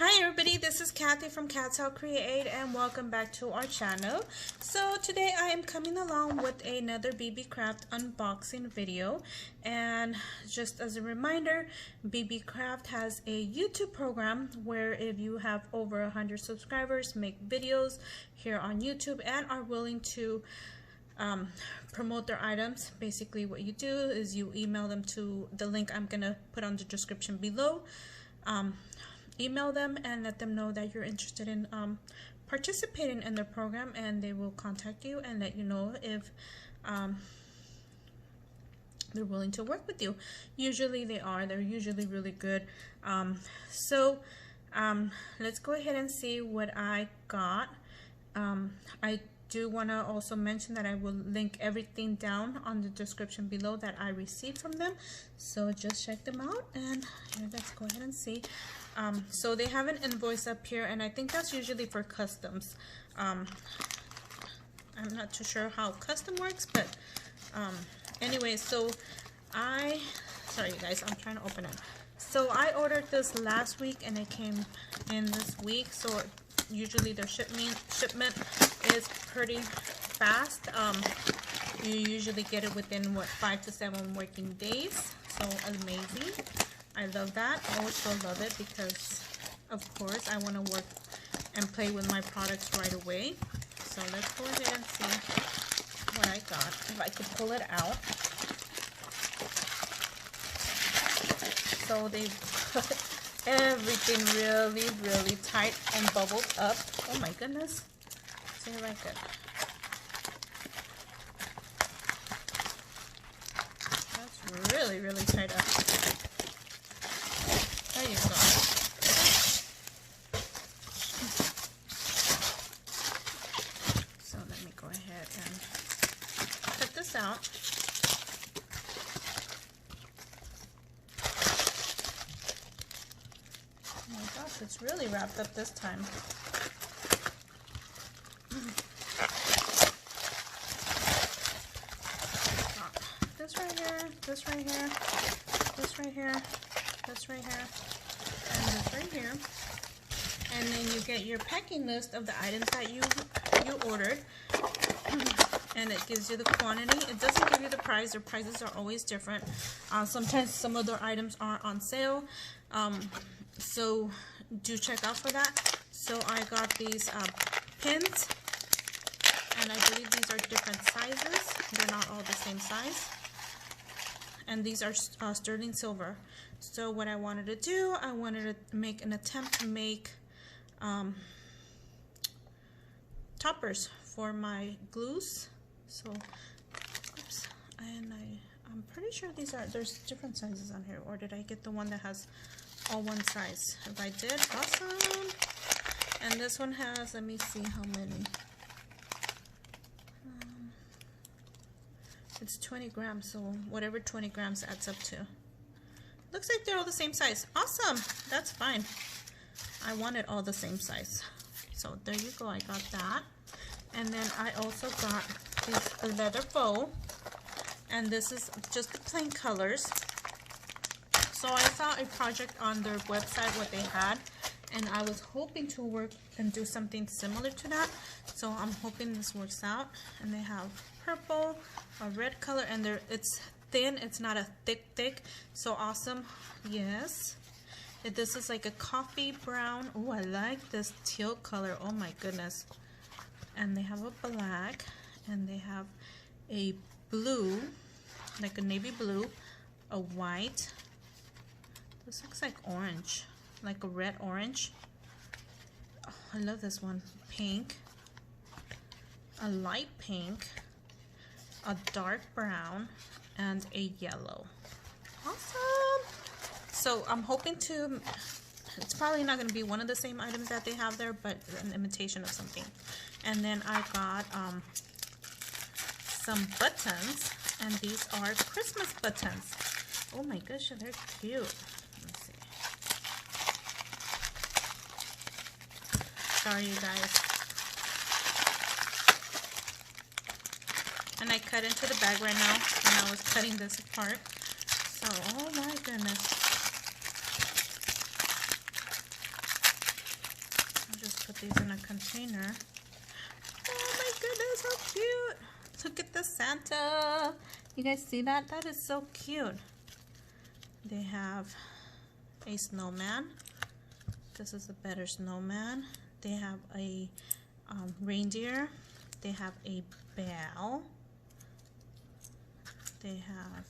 Hi everybody, this is Kathy from katzelcreate and welcome back to our channel. So today I am coming along with another Beebeecraft unboxing video, and just as a reminder, Beebeecraft has a YouTube program where if you have over 100 subscribers, make videos here on YouTube and are willing to promote their items. Basically what you do is you email them to the link I'm gonna put on the description below. Email them and let them know that you're interested in participating in their program, and they will contact you and let you know if they're willing to work with you. Usually they're usually really good. Let's go ahead and see what I got. I do want to also mention that I will link everything down on the description below that I received from them, so just check them out. And here, let's go ahead and see. So they have an invoice up here, and I think that's usually for customs. I'm not too sure how custom works, but anyway, so sorry you guys, I'm trying to open it. So I ordered this last week and it came in this week, so usually their shipment is pretty fast. You usually get it within 5 to 7 working days, so amazing. I love that. I also love it because of course I want to work and play with my products right away. So let's go ahead and see what I got, if I could pull it out. So they put everything really tight and bubbled up. Oh my goodness. See if I could. That's really tight up. There you go. So let me go ahead and cut this out. Oh my gosh, it's really wrapped up this time. This right here, this right here, this right here, this right here, and this right here. And then you get your packing list of the items that you ordered, and it gives you the quantity. It doesn't give you the price. Their prices are always different. Sometimes some of their items are on sale, so do check out for that. So I got these pins, and I believe these are different sizes. They're not all the same size. And these are sterling silver. So what I wanted to do, I wanted to make an attempt to make toppers for my glues. So, oops, and I'm pretty sure there's different sizes on here, or did I get the one that has all one size? If I did, awesome. And this one has, let me see how many. It's 20 grams, so whatever 20 grams adds up to. Looks like they're all the same size. Awesome, that's fine. I wanted all the same size. So there you go, I got that. And then I also got these leather bow. And this is just the plain colors. So I saw a project on their website, what they had. And I was hoping to work and do something similar to that. So I'm hoping this works out. And they have purple, a red color, and it's thin, it's not a thick. So awesome. Yes. This is like a coffee brown. Oh, I like this teal color. Oh my goodness. And they have a black, and they have a blue, like a navy blue, a white. This looks like orange, like a red orange. Oh, I love this one. Pink, a light pink, a dark brown, and a yellow. Awesome. So I'm hoping to, it's probably not going to be one of the same items that they have there, but an imitation of something. And then I got some buttons, and these are Christmas buttons. Oh my gosh, they're cute. Let's see. Sorry you guys. And I cut into the bag right now when I was cutting this apart. So, oh my goodness. these in a container. Oh my goodness, how cute! Look at the Santa. You guys see that? That is so cute. They have a snowman. This is a better snowman. They have a reindeer. They have a bell. They have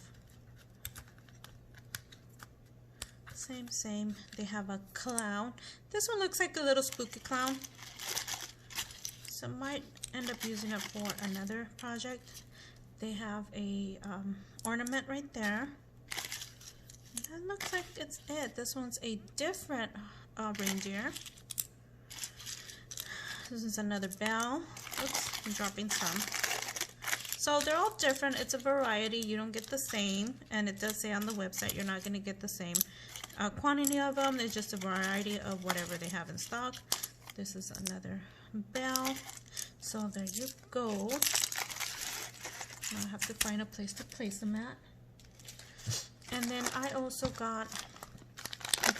same. They have a clown. This one looks like a little spooky clown. So might end up using it for another project. They have a ornament right there. That looks like it's it. This one's a different reindeer. This is another bell. Oops, I'm dropping some. So they're all different. It's a variety. You don't get the same, and it does say on the website you're not going to get the same quantity of them. It's just a variety of whatever they have in stock. This is another bell. So there you go. Now I have to find a place to place them at. And then I also got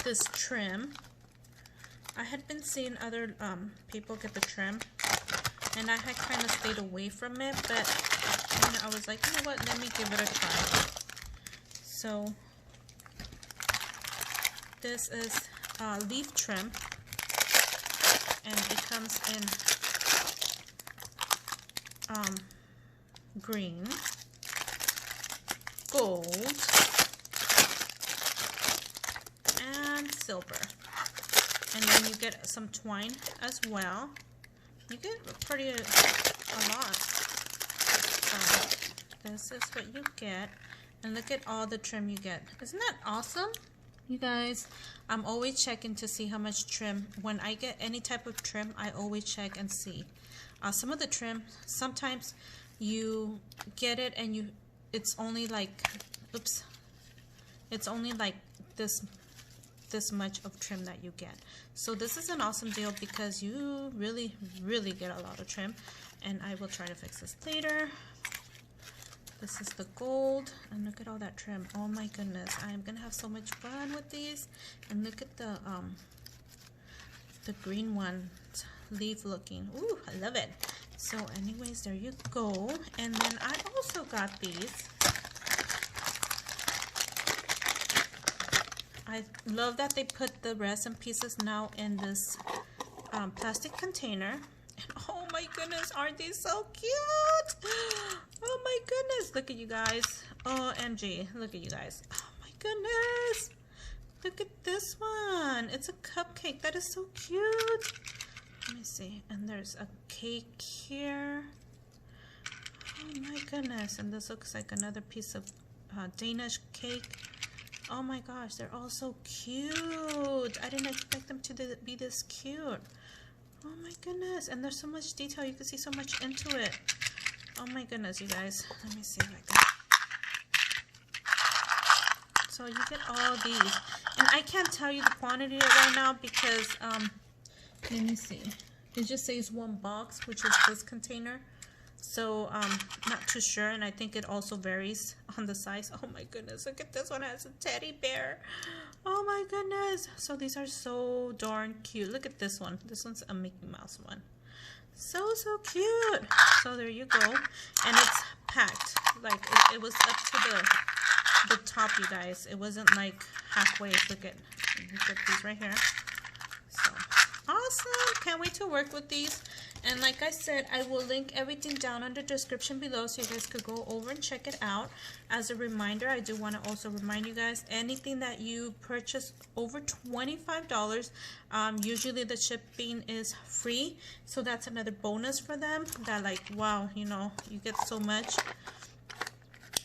this trim. I had been seeing other people get the trim, and I had kind of stayed away from it, but you know, I was like, you know what, let me give it a try. So this is leaf trim, and it comes in green, gold, and silver. And then you get some twine as well. You get pretty a lot. So this is what you get. And look at all the trim you get. Isn't that awesome? You guys, I'm always checking to see how much trim. When I get any type of trim, I always check and see. Some of the trim, sometimes you get it and it's only like, oops, it's only like this much of trim that you get. So this is an awesome deal because you really get a lot of trim, and I will try to fix this later. This is the gold, and look at all that trim. Oh my goodness, I am gonna have so much fun with these. And look at the green one, leaf looking. Ooh, I love it. So anyways, there you go. And then I also got these. I love that they put the resin pieces now in this plastic container. And oh my goodness, aren't these so cute? Oh my goodness, look at you guys. OMG, look at you guys. Oh my goodness. Look at this one. It's a cupcake. That is so cute. Let me see. And there's a cake here. Oh my goodness. And this looks like another piece of Danish cake. Oh my gosh, they're all so cute. I didn't expect them to be this cute. Oh my goodness. And there's so much detail. You can see so much into it. Oh my goodness, you guys. Let me see if I can. So you get all these. And I can't tell you the quantity right now because, let me see. It just says one box, which is this container. So not too sure, and I think it also varies on the size. Oh my goodness, look at this one, it has a teddy bear. Oh my goodness. So these are so darn cute. Look at this one. This one's a Mickey Mouse one. So cute. So there you go. And it's packed. Like it was up to the top, you guys. It wasn't like halfway. Look at these right here. So awesome. Can't wait to work with these. And like I said, I will link everything down in the description below so you guys could go over and check it out. As a reminder, I do want to also remind you guys, anything that you purchase over $25, usually the shipping is free. So that's another bonus for them. That like, wow, you know, you get so much.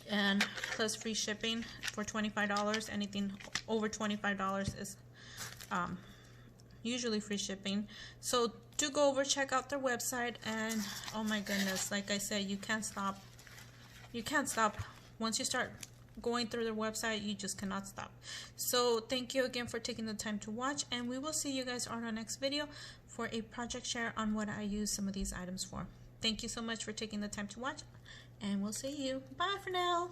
And plus free shipping for $25. Anything over $25 is usually free shipping. So do go over, check out their website, and oh my goodness, like I said, you can't stop. Once you start going through their website, you just cannot stop. So thank you again for taking the time to watch, and we will see you guys on our next video for a project share on what I use some of these items for. Thank you so much for taking the time to watch, and we'll see you. Bye for now.